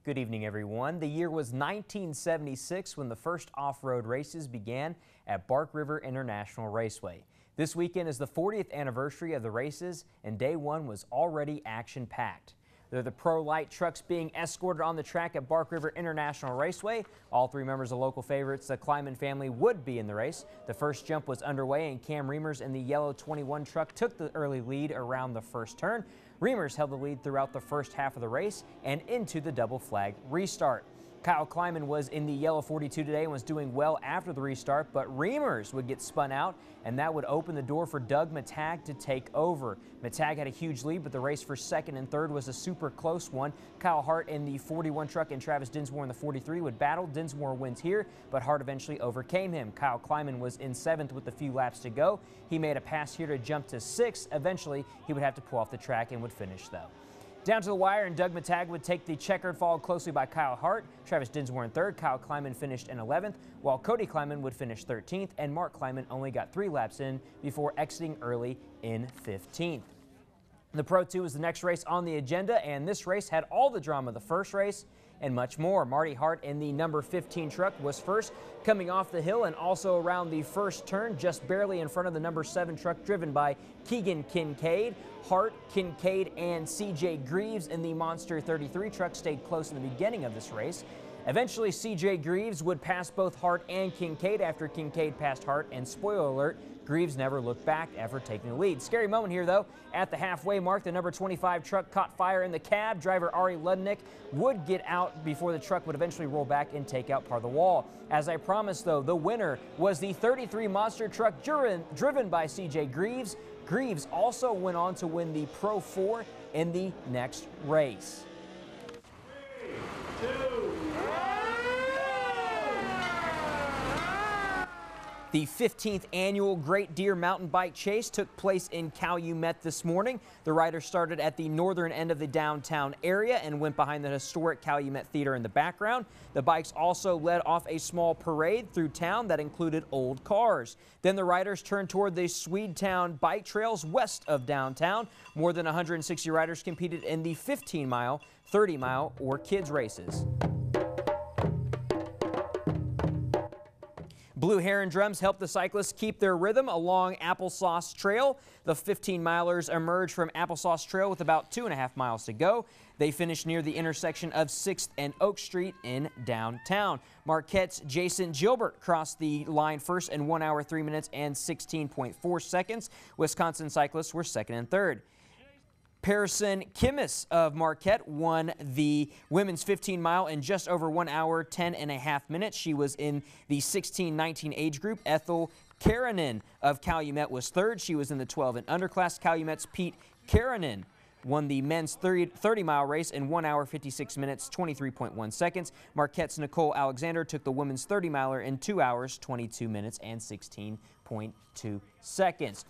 Good evening, everyone. The year was 1976 when the first off-road races began at Bark River International Raceway. This weekend is the 40th anniversary of the races, and day one was already action-packed. They're the Pro Light trucks being escorted on the track at Bark River International Raceway. All three members of local favorites, the Kleiman family, would be in the race. The first jump was underway, and Cam Reimers in the yellow 21 truck took the early lead around the first turn. Reimers held the lead throughout the first half of the race and into the double flag restart. Kyle Kleiman was in the yellow 42 today and was doing well after the restart, but Reimers would get spun out, and that would open the door for Doug Matag to take over. Matag had a huge lead, but the race for second and third was a super close one. Kyle Hart in the 41 truck and Travis Dinsmore in the 43 would battle. Dinsmore wins here, but Hart eventually overcame him. Kyle Kleiman was in seventh with a few laps to go. He made a pass here to jump to sixth. Eventually, he would have to pull off the track and would finish, though. Down to the wire, and Doug Matag would take the checkered, followed closely by Kyle Hart. Travis Dinsmore in third. Kyle Kleiman finished in 11th, while Cody Kleiman would finish 13th, and Mark Kleiman only got 3 laps in before exiting early in 15th. The Pro 2 was the next race on the agenda, and this race had all the drama of the first race and much more. Marty Hart in the number 15 truck was first, coming off the hill and also around the first turn, just barely in front of the number 7 truck driven by Keegan Kincaid. Hart, Kincaid, and C.J. Greaves in the Monster 33 truck stayed close in the beginning of this race. Eventually, C.J. Greaves would pass both Hart and Kincaid after Kincaid passed Hart, and spoiler alert, Greaves never looked back after taking the lead. Scary moment here, though. At the halfway mark, the number 25 truck caught fire in the cab. Driver Ari Ludnick would get out before the truck would eventually roll back and take out part of the wall. As I promised, though, the winner was the 33 monster truck driven by C.J. Greaves. Greaves also went on to win the Pro 4 in the next race. 3, 2, The 15th annual Great Deer Mountain Bike Chase took place in Calumet this morning. The riders started at the northern end of the downtown area and went behind the historic Calumet Theater in the background. The bikes also led off a small parade through town that included old cars. Then the riders turned toward the Swedetown bike trails west of downtown. More than 160 riders competed in the 15-mile, 30-mile, or kids races. Blue Heron drums helped the cyclists keep their rhythm along Applesauce Trail. The 15-milers emerged from Applesauce Trail with about 2.5 miles to go. They finished near the intersection of 6th and Oak Street in downtown. Marquette's Jason Gilbert crossed the line first in 1 hour, 3 minutes, and 16.4 seconds. Wisconsin cyclists were second and third. Pearson Kimmis of Marquette won the women's 15-mile in just over 1 hour, 10.5 minutes. She was in the 16-19 age group. Ethel Karanen of Calumet was third. She was in the 12 and under class. Calumet's Pete Karanen won the men's 30-mile race in 1 hour, 56 minutes, 23.1 seconds. Marquette's Nicole Alexander took the women's 30-miler in 2 hours, 22 minutes, and 16.2 seconds.